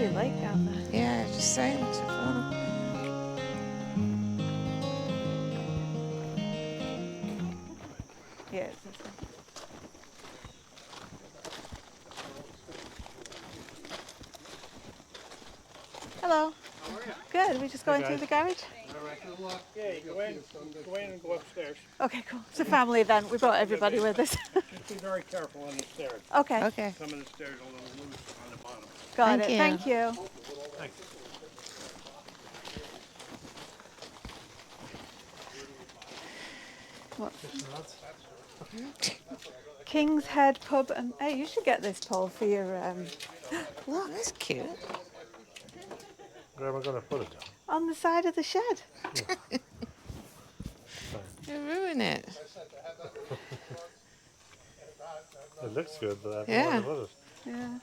pretty lake out there. Yeah, just saying, it's fun. Yeah, it's this one. Hello. How are you? Good. We just going through the garage? All right, good luck. Yeah, you go in and go upstairs. Okay, cool. It's a family event. We brought everybody with us. Just be very careful on the stairs. Okay. Okay. Some of the stairs are a little loose on the bottom. Got Thank it. you. Thank you. Thanks. What? King's Head Pub and hey, you should get this, Paul, for your Look, that's cute. Where am I going to put it? on the side of the shed. You ruin it. It looks good, but I don't Yeah. know where to put it. Yeah.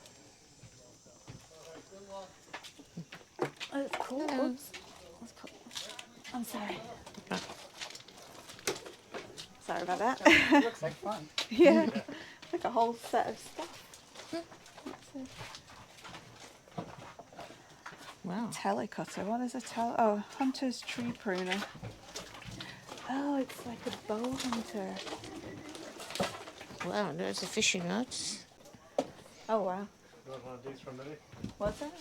Oh, it's cool. Hello. Oops. Let's put, I'm sorry. Oh. Sorry about that. It looks like fun. Yeah. Like a whole set of stuff. That's a Wow. telecutter. What is a Oh, hunter's tree pruner. Oh, it's like a bow hunter. Wow, there's the fishing rods. Oh, wow. You want one of these for Millie? What's that?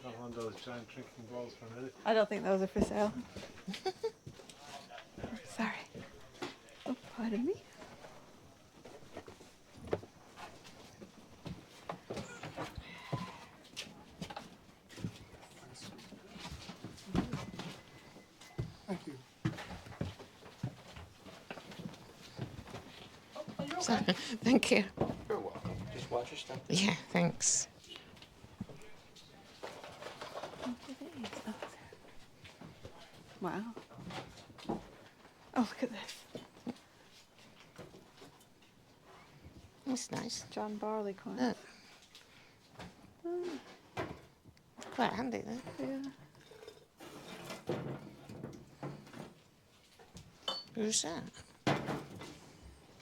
Not one of those giant drinking bowls for Millie? I don't think those are for sale. Sorry. Oh, pardon me. Thank you. So, thank you. You're welcome. Just watch your step. Yeah, thanks. Wow. Oh, look at this. That's nice. John Barleycorn. Look. Quite handy then. Yeah. Who's that?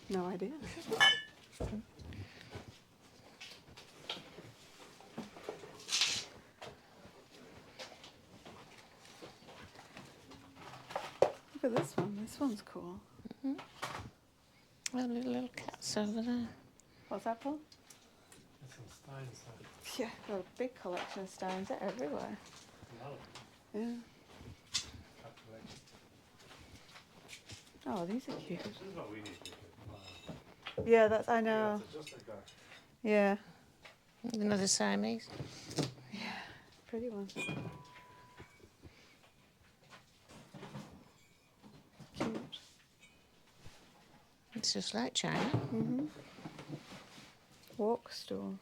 No idea. Look at this one. This one's cool. Well, little cats over there. What's that, Paul? There's some steins there. Yeah, got a big collection of stones. They're everywhere. Yeah. Cat collection. Oh, these are cute. This is what we need to do. Yeah, that's. I know. It's just like that. Yeah. Another Siamese. Yeah. Pretty one. Cute. It's just like China. Mhm. Walk stool.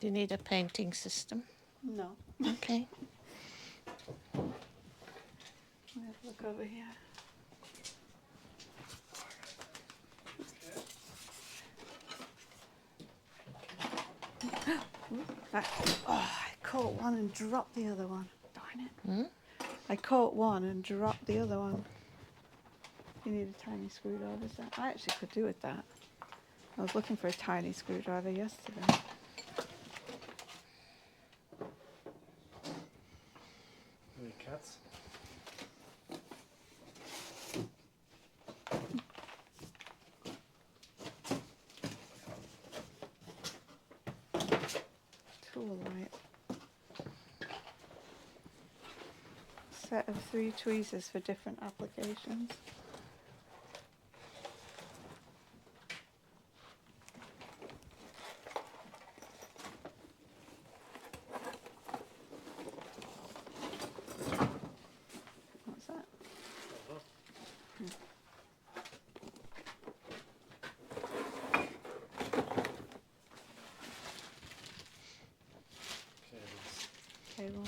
Do you need a painting system? No. Okay. Let's look over here. Oh, I caught one and dropped the other one. Darn it. Hmm? I caught one and dropped the other one. You need a tiny screwdriver, is that? I actually could do with that. I was looking for a tiny screwdriver yesterday. Any cats? Tool light. Set of 3 tweezers for different applications. What's that? Cables. Cable.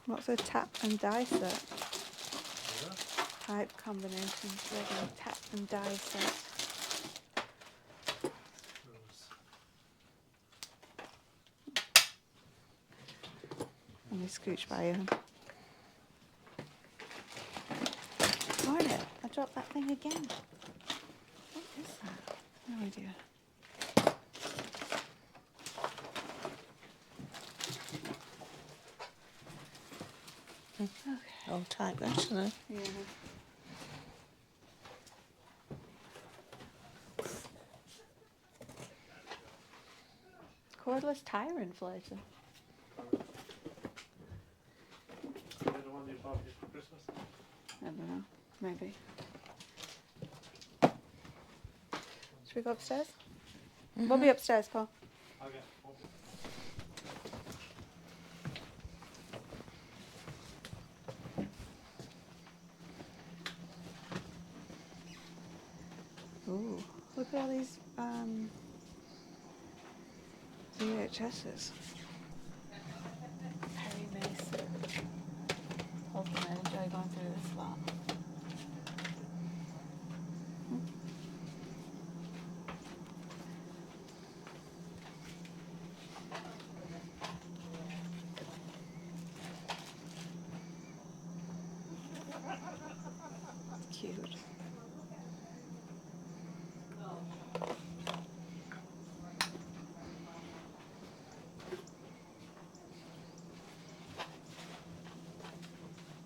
What's a tap and die set? Type combinations, regular tap and die set. me scooch by you. Darn it, I dropped that thing again. What is that? No idea. Okay. Old type, actually. Yeah. Cordless tire inflator. Is that the one you bought for Christmas? I don't know. Maybe. Should we go upstairs? We'll be upstairs, Paul. Okay. Ooh, look at all these VHSs. Perry Mason. Hopefully I enjoy going through this lot. Cute.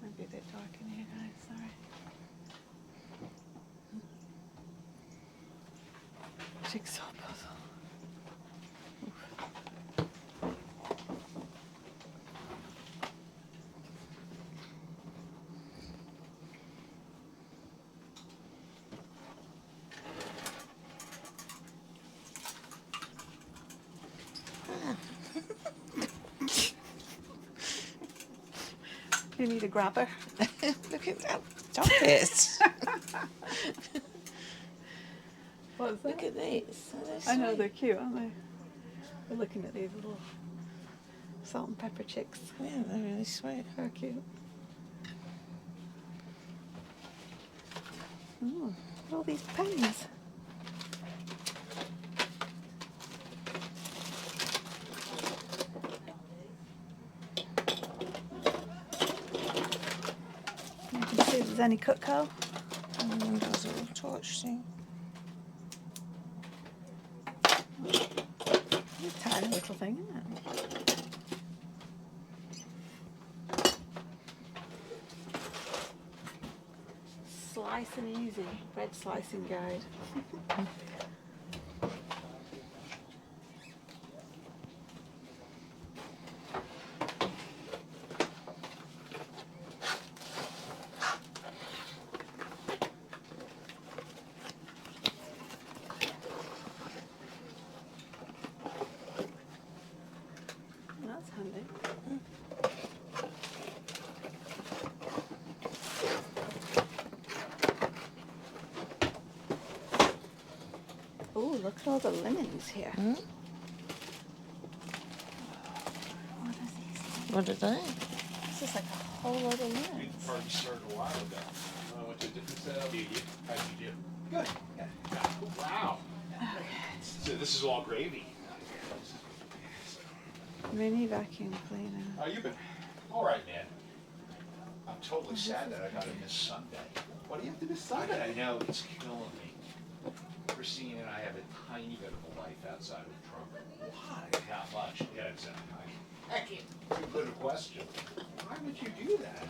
Might be a bit dark in here, guys. Sorry. Jigsaw puzzle. You need a grabber. Look at that. Stop it. What's Look at these. Oh, they're I know sweet. they're cute, aren't they? We're looking at these little salt and pepper chicks. Yeah, they're really sweet. They're cute. Oh, look at all these pens. You can see if there's any Cutco. And there's a little torch thing. Tiny little thing, isn't it? Slice and easy bread slicing guide. That's handy. Oh, look at all the lemons here. Hmm? What are these? What are they? This is like a whole lot of lemons. Party started a while ago. I went to a different setup. How'd you do? Good. Yeah. Wow. So this is all gravy. Mini vacuum cleaner. How you been? All right, man. I'm totally sad that I gotta miss Sunday. What do you have to I decide? know, it's killing me. Christine and I have a tiny bit of a life outside of the trunk. Why? Not much. Yeah, exactly. I can't. Too good a question. Why would you do that?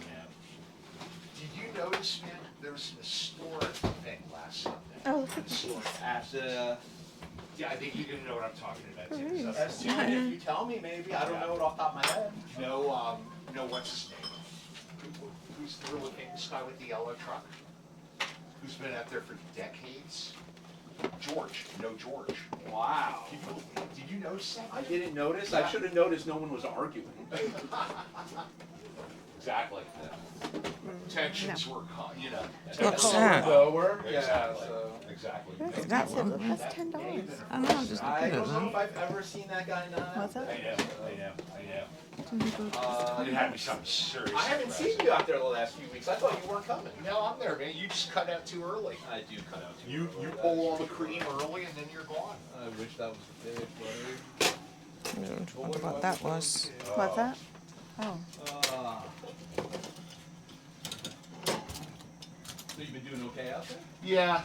Did you notice, man, there was an historic thing last Sunday? Oh, look at The store. At the. Yeah, I think you're gonna know what I'm talking about too. Really? Is As that- soon if you tell me, maybe. I don't know it off the top of my head. No, what's his name? Who's the really famous guy with the yellow truck? Who's been out there for decades? George, George. Wow. Did you notice that? I didn't notice. I should have noticed no one was arguing. Exactly. Tensions were, What's that? Lower. Exactly. Exactly. Very Look at that expensive. one. Look, that's $10. I know, I'm just I looking at don't know them. if I've ever seen that guy not. What's that? I know. Uh, It had to be something serious. I haven't seen you out there the last few weeks. I thought you weren't coming. No, I'm there, man. You just cut out too early. I do cut out too. You pull all the cream early and then you're gone. I wish that was the case, buddy. I don't know what that was. What's that? Oh, So you've been doing okay out there? Yeah,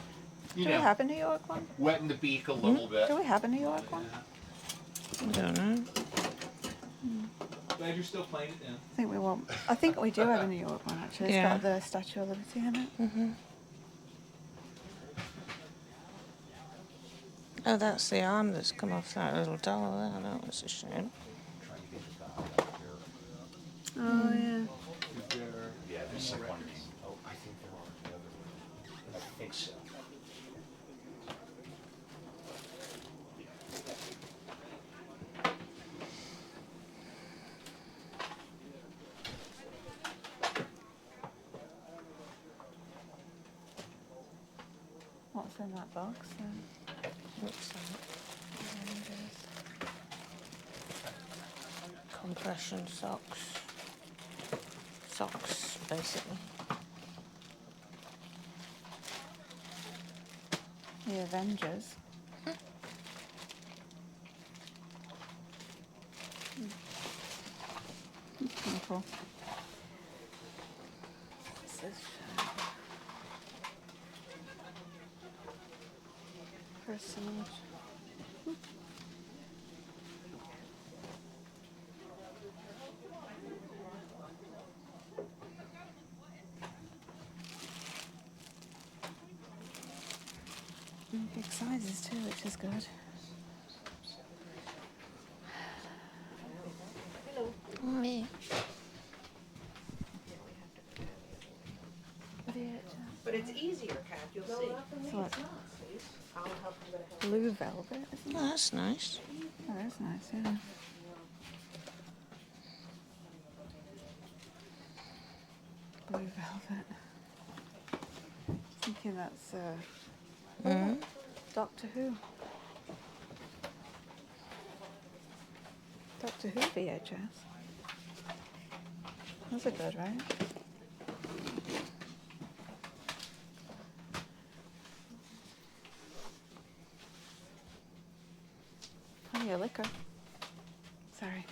you do we know, have a New York one? wetting the beak a little bit. Do we have a New York one? I don't know. Glad you're still playing it then. I think we won't. I think we do have a New York one actually. It's Yeah. got the Statue of Liberty in it. Oh, that's the arm that's come off that little doll there. That was a shame. Oh yeah. Yeah, there's like one. Oh, I think there are the other one. I think so. What's in that box then? What's that? Compression socks. Socks, basically. The Avengers. That's kind of cool. What's this? Personage. Big sizes too, which is good. Me. But it's easier, Kat, you'll see. So what? I'll help you with it. Blue velvet, isn't it? Oh, that's nice. Oh, that's nice, yeah. Blue velvet. Thinking that's Doctor Who. Doctor Who VHS. Those are good, right? Plenty of liquor. Sorry.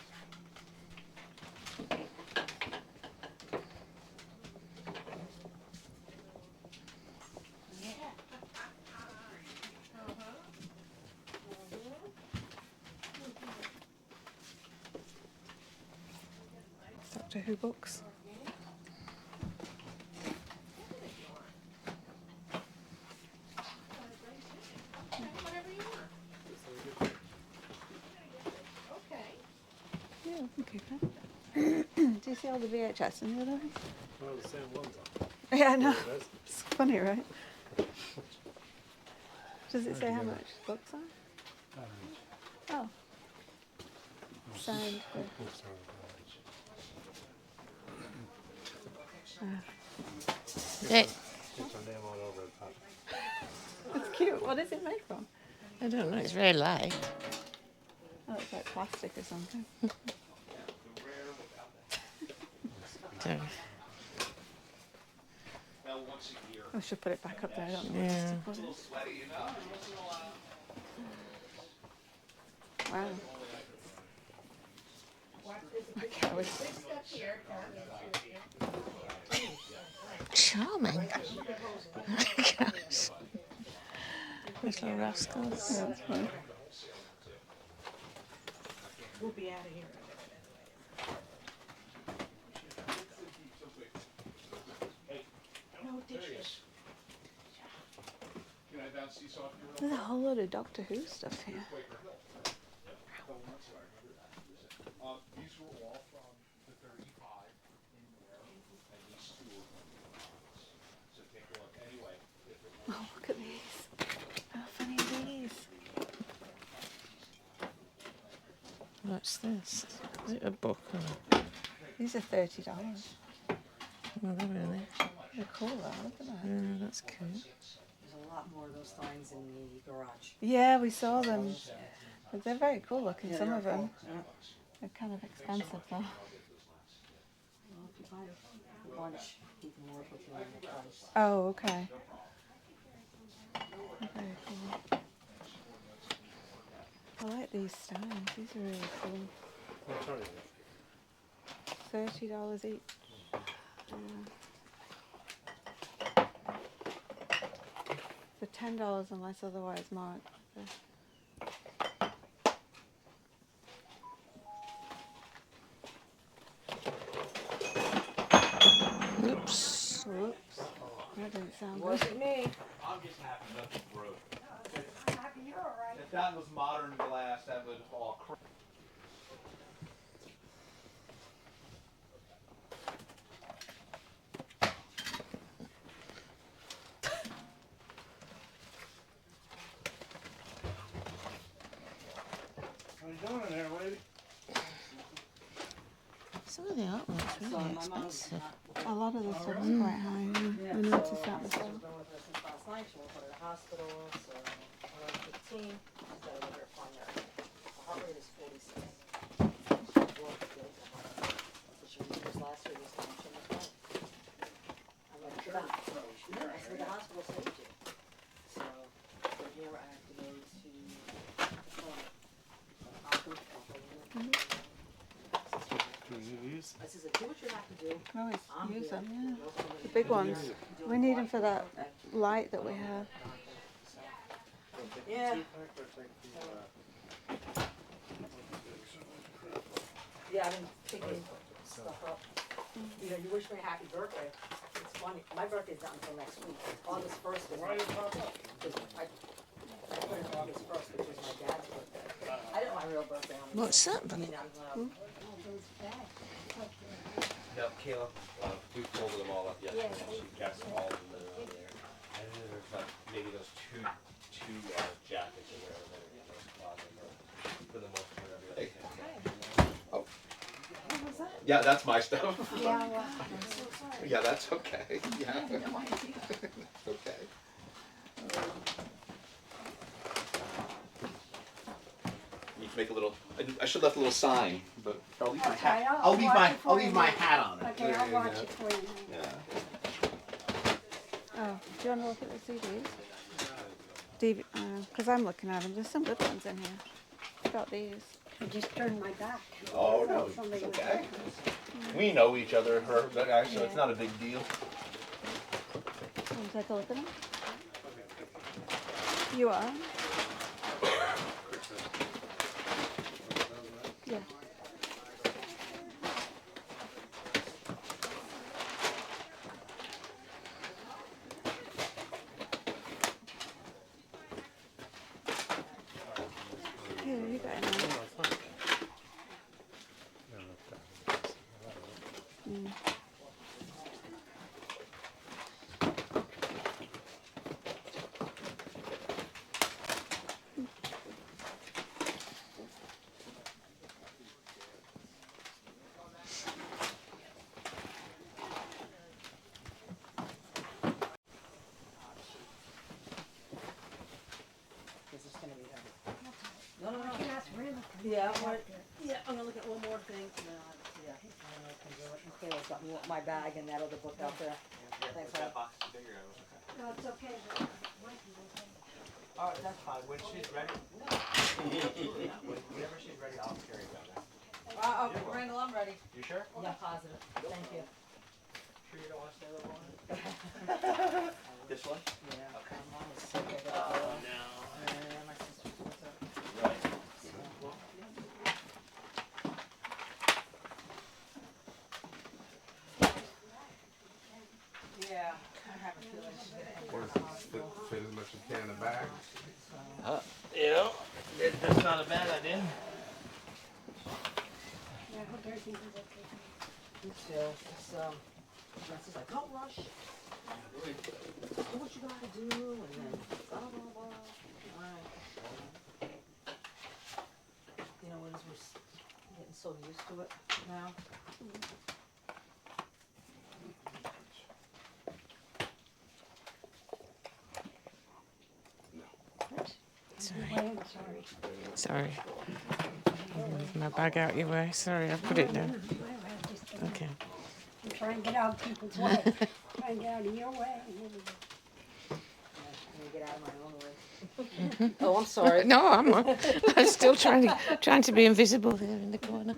Doctor Who books. Yeah, we can keep it. Do you see all the VHS in the other one? Well, the same ones on. Yeah, I know. That's It's funny, right? Does it say how much the books are? Oh. Signed. books are Hey, Put your name all over the top. It's cute. What is it made from? I don't know. It's very light. Oh, it's like plastic or something. So, Well, once a year. I should put it back up there. I don't know. yeah. What to put it. Wow. Okay, I was Charming. Gosh. Little rascals. yeah, that's fine. We'll be out of here. No dishes. Can I bounce these off you real There's a whole lot of Doctor Who stuff here. These were all from the 35 in there, and these two are from the 35s. So take a look. Anyway, if it Oh, look at these. How funny are these? What's this? Is it a book? Or... These are $30. Oh, really? They're cool though, look at that. Yeah, that's cute. There's a lot more of those things in the garage. Yeah, we saw them. But they're very cool looking, Yeah, some they of are them. cool. Yeah. They're kind of expensive though. Well, if you buy a bunch, you can work with you on the price. Oh, okay. They're very cool. I like these steins. These are really cool. I'm sorry. $30 each. For $10 unless otherwise marked. Oops. Whoops. That didn't sound good. Wasn't me. I'm just happy nothing broke. If that was modern glass, that would all crack. What are you doing in there, lady? Some of the artwork's So really my mom was expensive. A lot of the stuff's quite high. Yeah. I noticed that She's myself. been with her since last night. She won't go to the hospital. So 11:15. She's got to go to her primary. Her heart rate is 46. She's worked good. So she was just last week. Was on so much money. I'm like, get out. I said the hospital saved you. So from here I have to go to I says, do what you have to do. Can always I'm use good. them, yeah. You'll come in The big and ones. do We it need right. them for that light that we have. Yeah. Yeah, I've been picking stuff up. You know, you wish me a happy birthday. It's funny, my birthday's not until next week. August 1st is Why my, did it pop up? I put it August 1st, which was my dad's birthday. I didn't have my real birthday on the What's that? I mean, I'm, Yep, Kayla, we folded them all up yesterday. She got some all of them over there. And then there's like maybe those two jackets or whatever that are in those closets. For the most part, everything. Oh. Yeah, that's my stuff. Yeah, that's okay. Yeah. Okay. Need to make a little. I should have left a little sign, but I'll leave my hat. I'll leave my hat on it. Okay, I'll watch it for you. Yeah. Oh, do you want to look at the CDs? Because I'm looking at them. There's some good ones in here. About these. I just turned my back. Oh no, Somebody it's was okay. looking. We know each other, her, but actually, so it's not a big deal. Want to take a look at them? You are? Yeah. Here, you got it now. Mm. this is gonna be heavy. No. That's really Yeah, I'm gonna look at one more thing. No, yeah. Kayla's got my bag and that other book out there. Thanks, That hon. box is bigger, I was okay. No, it's okay. Alright, that's fine. When she's ready. Whenever she's ready, I'll carry it down there. Okay, Randall, I'm ready. You sure? Yeah, positive. Thank you. Sure you don't want to stay a little longer? This one? Yeah. Okay. My mom is sick. I gotta Oh, go. no. Yeah, my sister's what's up? Right. Yeah, I have a feeling she's gonna end Or up in the hospital. fit as much as you can in the bag. You know, that's not a bad idea. Yeah, I hope everything is okay. Me too. It's, Jess like, don't rush it. Do what you gotta do, and then blah, blah, blah. Alright. You know, as we're getting so used to it now. Sorry. I'm sorry. Sorry. Move my bag out your way. Sorry, I put it down. Okay. I'm trying to get out of people's way. Trying to get out of your way. I'm gonna get out of my own way. Oh, I'm sorry. No, I'm still trying to be invisible there in the corner.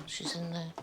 She's in there.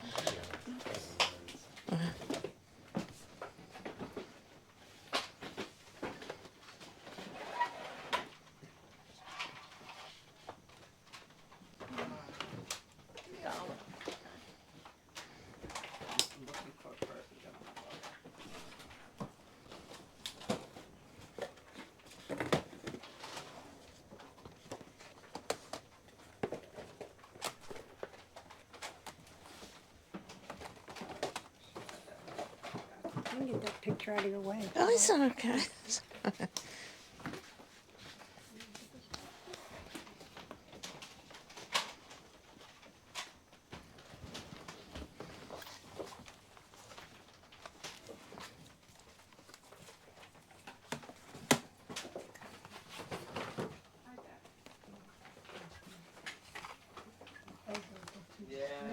I can get that picture out of your way. Oh, it's okay.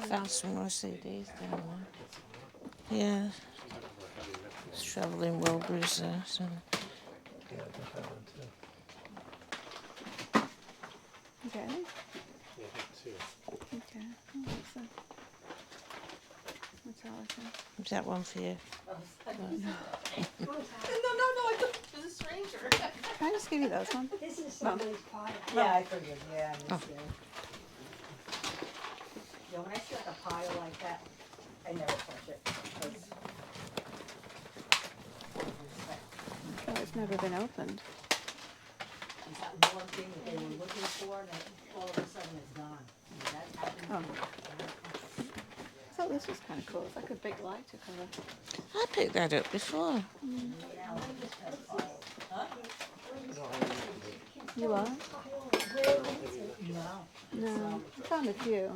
Found some more CDs down there. Yeah. It's travelling Wilburys there. So. Yeah, I got that one too. Okay. Yeah, I think two. Okay. Oh, what's that? Metallica. Is that one for you? No, I thought it was a stranger. Can I just give you those one? This is somebody's pile. Yeah, I figured, yeah, I Oh. missed it. Yeah, when I see like a pile like that, I never touch it. 'Cause Oh, it's never been opened. it's that one thing that they were looking for, and then all of a sudden it's gone. That happened. Oh. I thought this was kind of cool. It's like a big lighter cover. I picked that up before. You are? No. No. I found a few.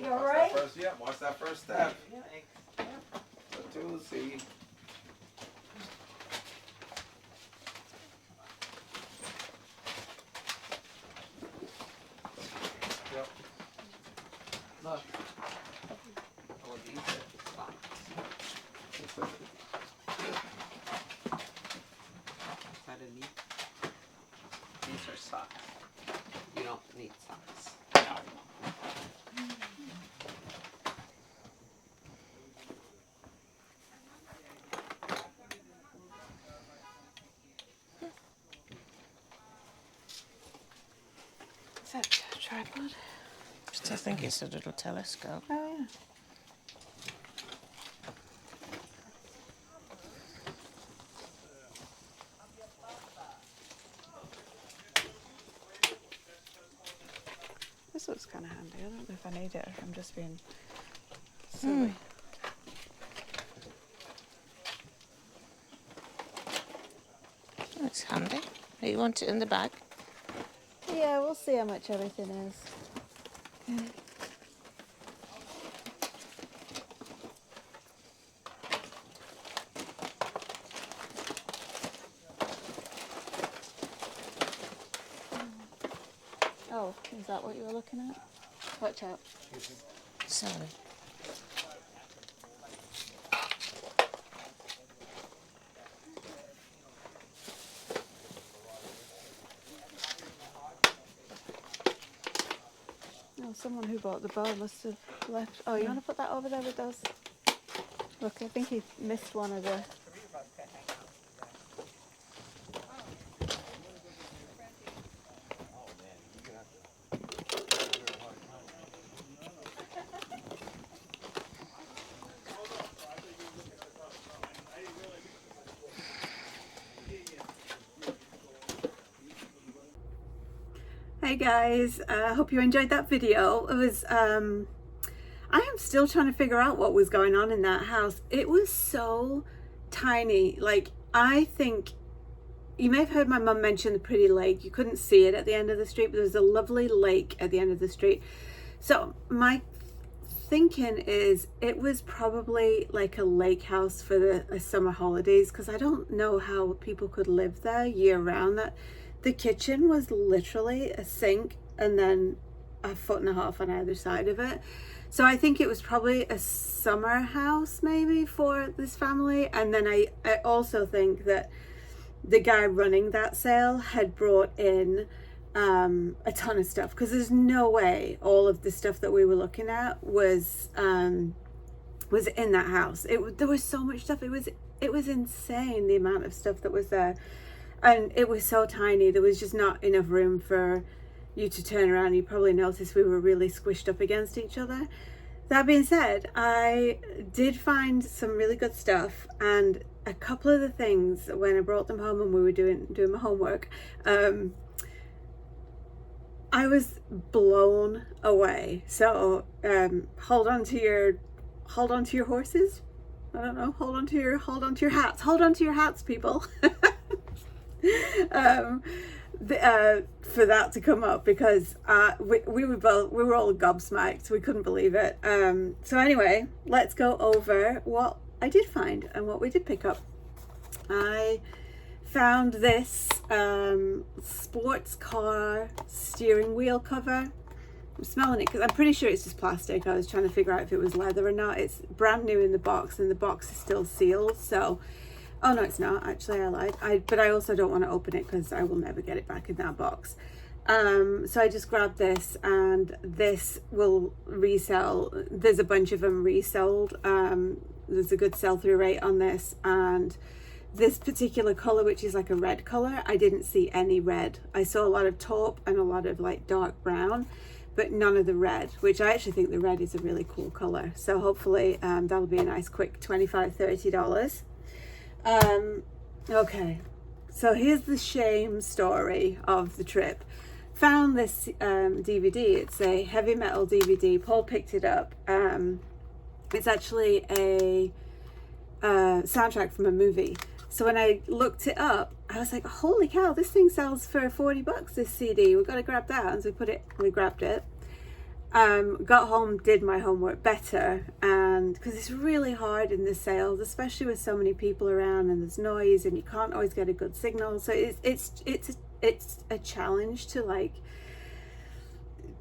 You all right? First, yeah, watch that first step. So see. Yep. Look. Oh, these are socks. Is that a neat? These are socks. You don't need socks. Is that a tripod? I think it's a little telescope. Oh, yeah. This looks kind of handy. I don't know if I need it or if I'm just being silly. That's handy. You want it in the bag? Yeah, we'll see how much everything is. Oh, is that what you were looking at? Watch out. Sorry. Oh, someone who bought the bow must have left. Oh, you want to put that over there with those? Look, I think he missed one of the. Hey guys, I hope you enjoyed that video. It was, I am still trying to figure out what was going on in that house. It was so tiny. Like, I think, you may have heard my mum mention the pretty lake. You couldn't see it at the end of the street, but there was a lovely lake at the end of the street. So my thinking is it was probably like a lake house for the summer holidays, because I don't know how people could live there year round. That the kitchen was literally a sink and then a 1.5 feet on either side of it. So I think it was probably a summer house maybe for this family. And then I also think that the guy running that sale had brought in a ton of stuff, because there's no way all of the stuff that we were looking at was in that house. There was so much stuff. It was insane, the amount of stuff that was there, and it was so tiny. There was just not enough room for you to turn around. You probably noticed we were really squished up against each other. That being said, I did find some really good stuff, and a couple of the things when I brought them home and we were doing my homework, I was blown away. So hold on to your horses. I don't know. Hold on to your hats. Hold on to your hats, people. For that to come up, because we were all gobsmacked. We couldn't believe it. So anyway, let's go over what I did find and what we did pick up. I found this sports car steering wheel cover. I'm smelling it because I'm pretty sure it's just plastic. I was trying to figure out if it was leather or not. It's brand new in the box, and the box is still sealed. So, oh no, it's not. Actually, I lied. But I also don't want to open it because I will never get it back in that box. So I just grabbed this, and this will resell. There's a bunch of them resold. There's a good sell-through rate on this, and this particular color, which is like a red color, I didn't see any red. I saw a lot of taupe and a lot of like dark brown, but none of the red, which I actually think the red is a really cool color. So hopefully that'll be a nice quick $25–30. Okay, so here's the shame story of the trip. Found this DVD. It's a heavy metal DVD. Paul picked it up. It's actually a soundtrack from a movie. So when I looked it up, I was like, holy cow, this thing sells for $40, this CD. We've got to grab that. And so we grabbed it. Got home, did my homework better, and because it's really hard in the sales, especially with so many people around and there's noise and you can't always get a good signal. So it's a challenge to like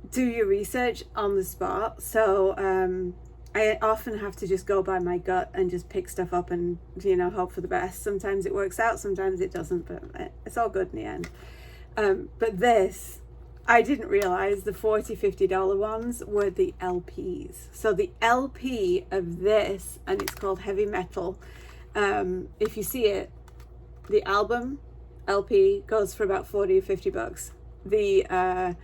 do your research on the spot. So I often have to just go by my gut and just pick stuff up and, you know, hope for the best. Sometimes it works out, sometimes it doesn't, but it's all good in the end. But this, I didn't realize the $40–50 ones were the LPs. So the LP of this, and it's called Heavy Metal. If you see it, the album LP goes for about $40 or $50. The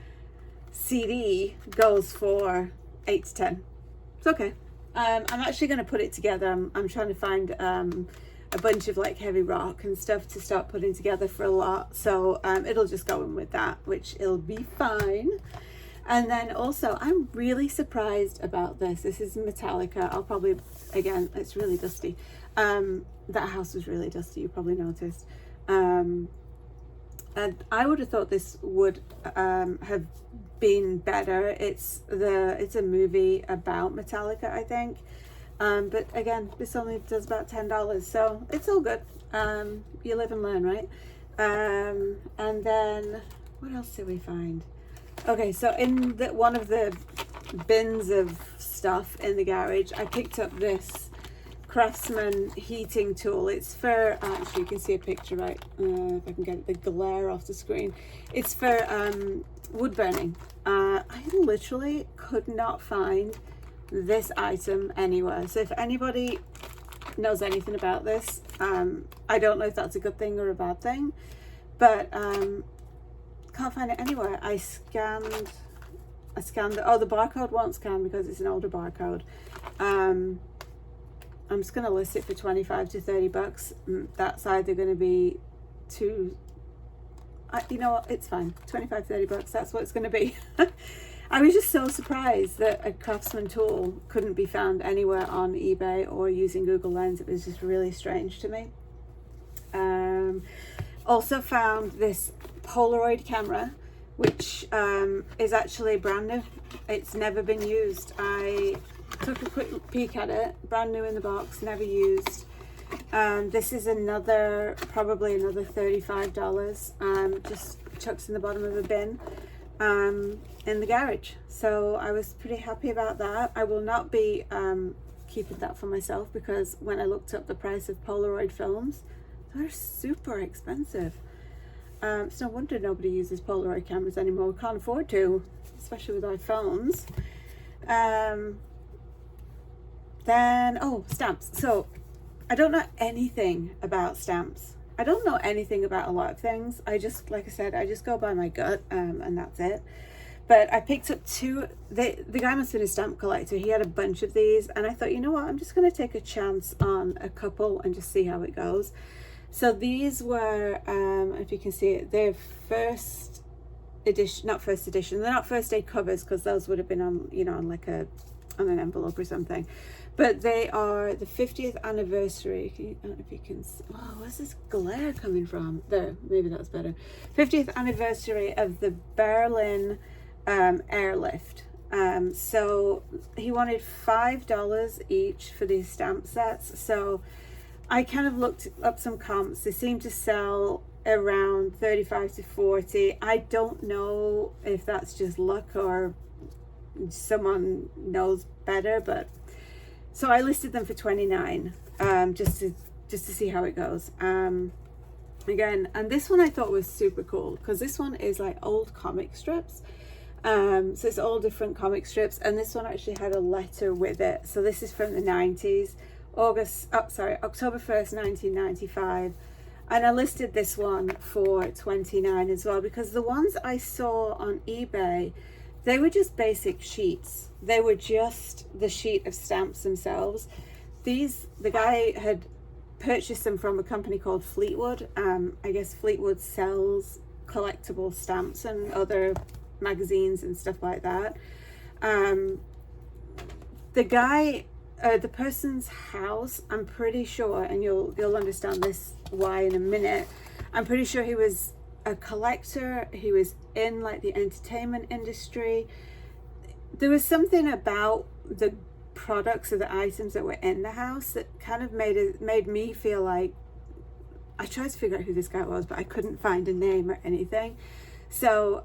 CD goes for $8 to $10. It's okay. I'm actually going to put it together. I'm trying to find a bunch of like heavy rock and stuff to start putting together for a lot. So it'll just go in with that, which it'll be fine. And then also, I'm really surprised about this. This is Metallica. I'll probably, again, it's really dusty. That house was really dusty. You probably noticed. And I would have thought this would have been better. It's a movie about Metallica, I think. But again, this only does about $10, so it's all good. You live and learn, right? And then what else did we find? Okay, so in one of the bins of stuff in the garage, I picked up this Craftsman heating tool. It's for, actually you can see a picture, right? If I can get the glare off the screen. It's for wood burning. I literally could not find this item anywhere. So if anybody knows anything about this, I don't know if that's a good thing or a bad thing, but can't find it anywhere. I scanned the barcode won't scan because it's an older barcode. I'm just going to list it for $25–30. That's either going to be you know what, it's fine. $25–30, that's what it's going to be. I was just so surprised that a Craftsman tool couldn't be found anywhere on eBay or using Google Lens. It was just really strange to me. Also found this Polaroid camera, which is actually brand new. It's never been used. I took a quick peek at it, brand new in the box, never used. This is probably another $35, just chucks in the bottom of a bin in the garage. So I was pretty happy about that. I will not be keeping that for myself, because when I looked up the price of Polaroid films, they're super expensive. It's no wonder nobody uses Polaroid cameras anymore. We can't afford to, especially with our phones. Then, oh, stamps. So I don't know anything about stamps. I don't know anything about a lot of things. I just, like I said, I just go by my gut, and that's it. But I picked up two. The guy must have been a stamp collector. He had a bunch of these, and I thought, you know what, I'm just going to take a chance on a couple and just see how it goes. So these were, if you can see it, they're first edition, not first edition. They're not first day covers, because those would have been on, you know, on like on an envelope or something. But they are the 50th anniversary. I don't know if you can see. Oh, where's this glare coming from? There, maybe that's better. 50th anniversary of the Berlin airlift. So he wanted $5 each for these stamp sets. So I kind of looked up some comps. They seem to sell around 35 to 40. I don't know if that's just luck or someone knows better, but so I listed them for 29, just to see how it goes. Again, and this one I thought was super cool, because this one is like old comic strips. So it's all different comic strips, and this one actually had a letter with it. So this is from the 90s, October 1st, 1995. And I listed this one for 29 as well, because the ones I saw on eBay, they were just basic sheets. They were just the sheet of stamps themselves. These, the guy had purchased them from a company called Fleetwood. I guess Fleetwood sells collectible stamps and other magazines and stuff like that. The guy, the person's house, I'm pretty sure, and you'll understand this why in a minute, I'm pretty sure he was a collector. He was in like the entertainment industry. There was something about the products or the items that were in the house that kind of made me feel like, I tried to figure out who this guy was, but I couldn't find a name or anything. So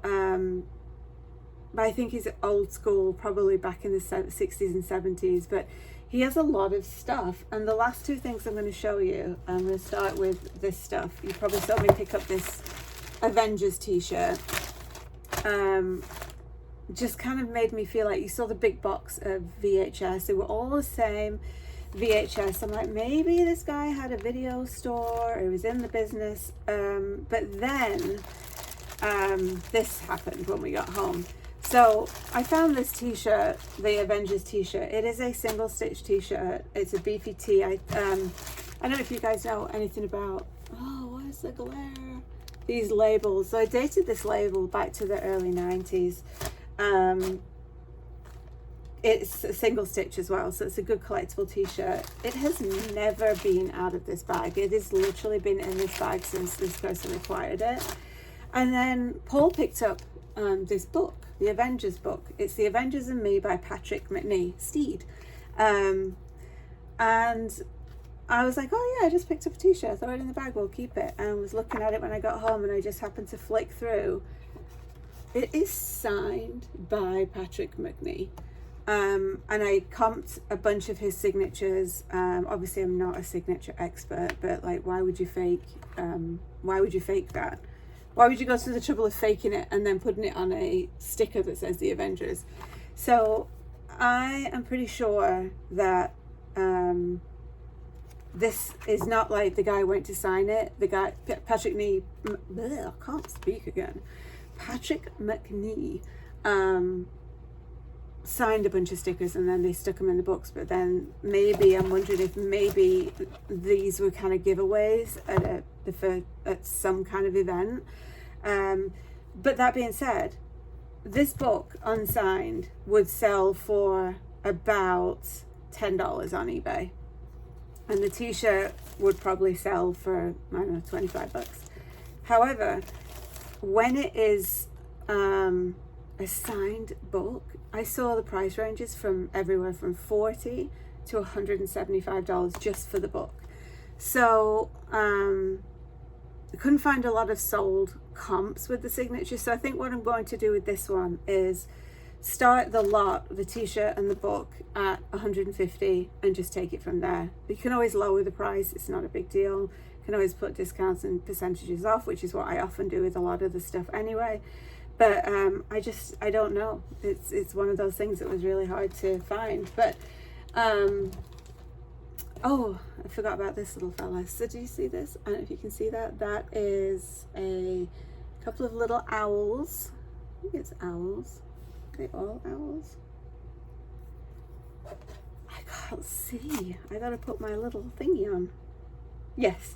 but I think he's old school, probably back in the 60s and 70s, but he has a lot of stuff. And the last two things I'm going to show you, I'm going to start with this stuff. You probably saw me pick up this Avengers t-shirt. Just kind of made me feel like, you saw the big box of VHS. They were all the same VHS. I'm like, maybe this guy had a video store, or he was in the business. But then this happened when we got home. So I found this t-shirt, the Avengers t-shirt. It is a single stitch t-shirt. It's a beefy tee. I don't know if you guys know anything about, oh, what is the glare? These labels. So I dated this label back to the early 90s. It's a single stitch as well, so it's a good collectible t-shirt. It has never been out of this bag. It has literally been in this bag since this person acquired it. And then Paul picked up this book, the Avengers book. It's The Avengers and Me by Patrick McNee, Steed. And I was like, oh yeah, I just picked up a t-shirt, throw it in the bag, we'll keep it. And I was looking at it when I got home, and I just happened to flick through. It is signed by Patrick McNee. And I comped a bunch of his signatures. Obviously I'm not a signature expert, but like, why would you fake that? Why would you go through the trouble of faking it and then putting it on a sticker that says the Avengers? So I am pretty sure that this is not like the guy went to sign it. The guy, Patrick McNee, I can't speak again. Patrick McNee signed a bunch of stickers and then they stuck them in the books. But then maybe, I'm wondering if maybe these were kind of giveaways at some kind of event. But that being said, this book unsigned would sell for about $10 on eBay, and the t-shirt would probably sell for, I don't know, 25 bucks. However, when it is a signed book, I saw the price ranges from everywhere from $40 to $175 just for the book. So I couldn't find a lot of sold comps with the signature. So I think what I'm going to do with this one is start the lot, the t-shirt and the book, at $150 and just take it from there. You can always lower the price, it's not a big deal. can always put discounts and percentages off, which is what I often do with a lot of the stuff anyway. But I don't know. It's one of those things that was really hard to find. But oh, I forgot about this little fella. So do you see this? I don't know if you can see that. That is a couple of little owls. I think it's owls. Are they all owls? I can't see. I gotta put my little thingy on. Yes,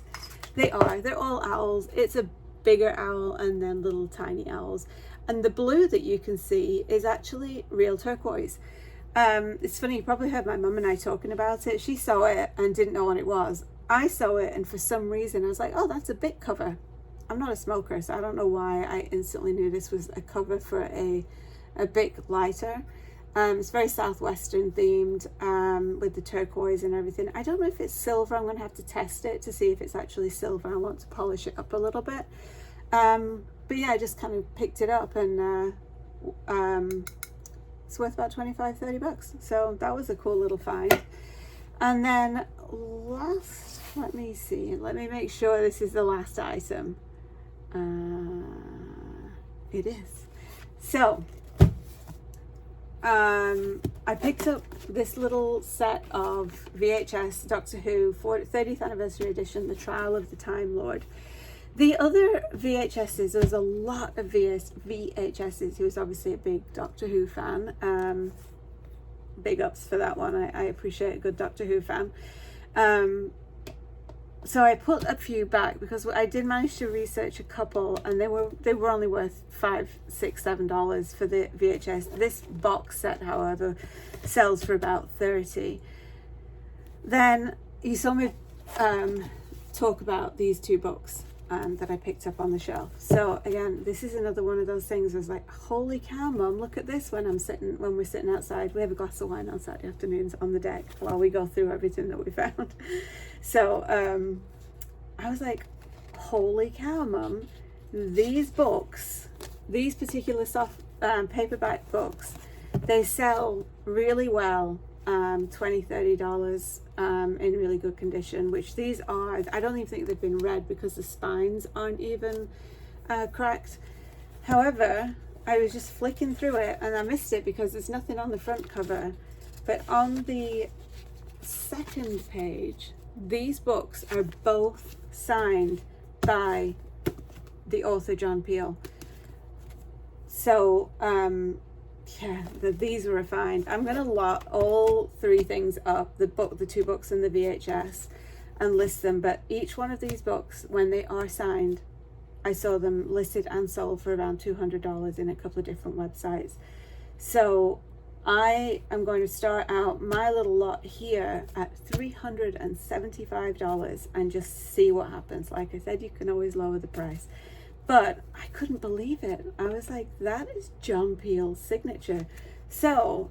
they are. They're all owls. It's a bigger owl and then little tiny owls. And the blue that you can see is actually real turquoise. It's funny, you probably heard my mum and I talking about it. She saw it and didn't know what it was. I saw it and for some reason I was like, oh, that's a Bic cover. I'm not a smoker, so I don't know why I instantly knew this was a cover for a Bic lighter. It's very southwestern themed, with the turquoise and everything. I don't know if it's silver. I'm going to have to test it to see if it's actually silver. I want to polish it up a little bit. But yeah, I just kind of picked it up and it's worth about 25-30 bucks. So that was a cool little find. And then last, let me see. Let me make sure this is the last item. It is. So I picked up this little set of VHS Doctor Who 30th anniversary edition, The Trial of the Time Lord. The other VHSs, there was a lot of VHSs. He was obviously a big Doctor Who fan. Big ups for that one. I appreciate a good Doctor Who fan. So I put a few back because I did manage to research a couple, and they were only worth $5, $6, $7 for the VHS. This box set, however, sells for about $30. Then you saw me talk about these two books that I picked up on the shelf. So again, this is another one of those things. I was like, holy cow, Mum, look at this. When we're sitting outside, we have a glass of wine on Saturday afternoons on the deck while we go through everything that we found. So I was like, holy cow, Mum, these books, these particular soft paperback books, they sell really well, $20-$30 in really good condition, which these are. I don't even think they've been read because the spines aren't even cracked. However, I was just flicking through it and I missed it because there's nothing on the front cover, but on the second page, these books are both signed by the author John Peel. So yeah, these were a find. I'm gonna lot all three things up, the two books and the VHS, and list them. But each one of these books, when they are signed, I saw them listed and sold for around $200 in a couple of different websites. So I am going to start out my little lot here at $375 and just see what happens. Like I said, you can always lower the price. But I couldn't believe it. I was like, that is John Peel's signature. So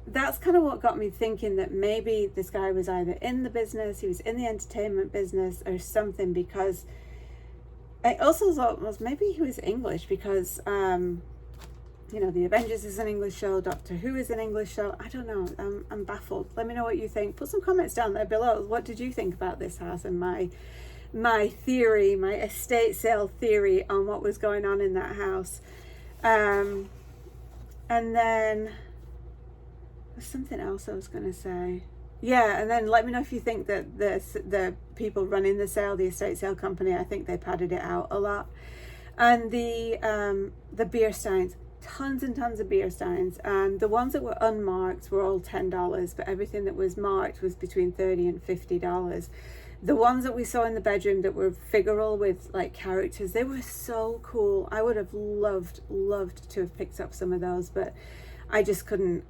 that's kind of what got me thinking that maybe this guy was either in the business, he was in the entertainment business or something, because I also thought was maybe he was English because, you know, The Avengers is an English show, Doctor Who is an English show. I don't know. I'm baffled. Let me know what you think. Put some comments down there below. What did you think about this house and my theory, my estate sale theory on what was going on in that house? And then there's something else I was going to say. Yeah, and then let me know if you think that the people running the sale, the estate sale company, I think they padded it out a lot. And the beer steins, tons and tons of beer steins. The ones that were unmarked were all $10, but everything that was marked was between $30 and $50. The ones that we saw in the bedroom that were figural with like characters, they were so cool. I would have loved to have picked up some of those, but I just couldn't,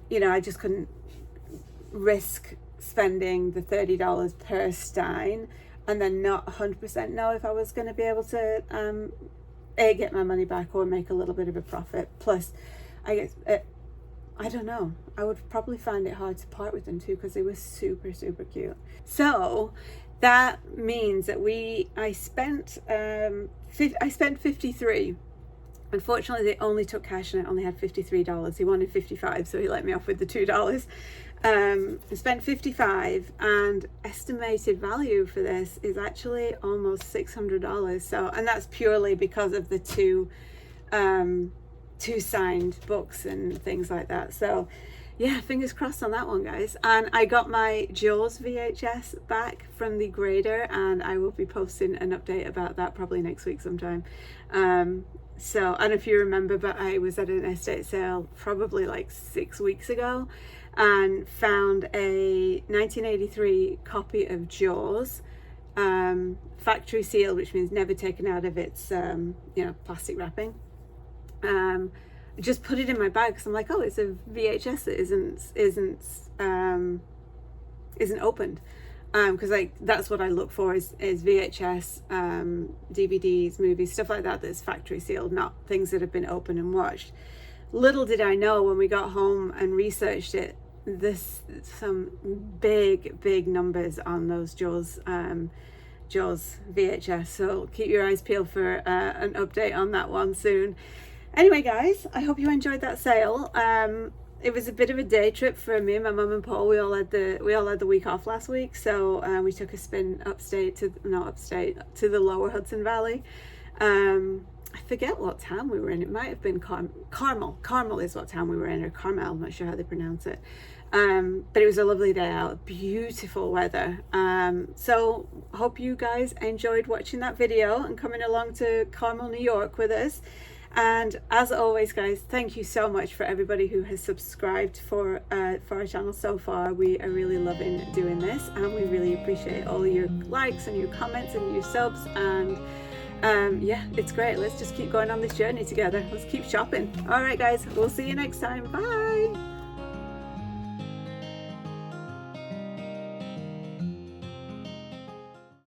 you know, I just couldn't risk spending the $30 per stein and then not 100% know if I was going to be able to get my money back or make a little bit of a profit. Plus, I guess I don't know, I would probably find it hard to part with them too because they were super cute. So that means that I spent $53 Unfortunately, they only took cash and I only had $53. He wanted $55, so he let me off with the $2. I spent $55, and estimated value for this is actually almost $600. So, and that's purely because of the two signed books and things like that. So yeah, fingers crossed on that one, guys. And I got my Jaws VHS back from the grader, and I will be posting an update about that probably next week sometime. So, and if you remember, but I was at an estate sale probably like 6 weeks ago and found a 1983 copy of Jaws, factory sealed, which means never taken out of its plastic wrapping. Just put it in my bag because I'm like, oh, it's a VHS that isn't opened, because like that's what I look for is VHS, DVDs, movies, stuff like that that's factory sealed, not things that have been opened and watched. Little did I know when we got home and researched it, some big numbers on those Jaws VHS. So keep your eyes peeled for an update on that one soon. Anyway, guys, I hope you enjoyed that sale. It was a bit of a day trip for me and my mum and Paul. We all had the week off last week, so we took a spin to the Lower Hudson Valley. I forget what town we were in. It might have been Carmel. Carmel is what town we were in, or Carmel. I'm not sure how they pronounce it. But it was a lovely day out, beautiful weather. So hope you guys enjoyed watching that video and coming along to Carmel, New York with us. And as always, guys, thank you so much for everybody who has subscribed for our channel so far. We are really loving doing this, and we really appreciate all your likes and your comments and your subs. And yeah, it's great. Let's just keep going on this journey together. Let's keep shopping. All right, guys, we'll see you next time. Bye.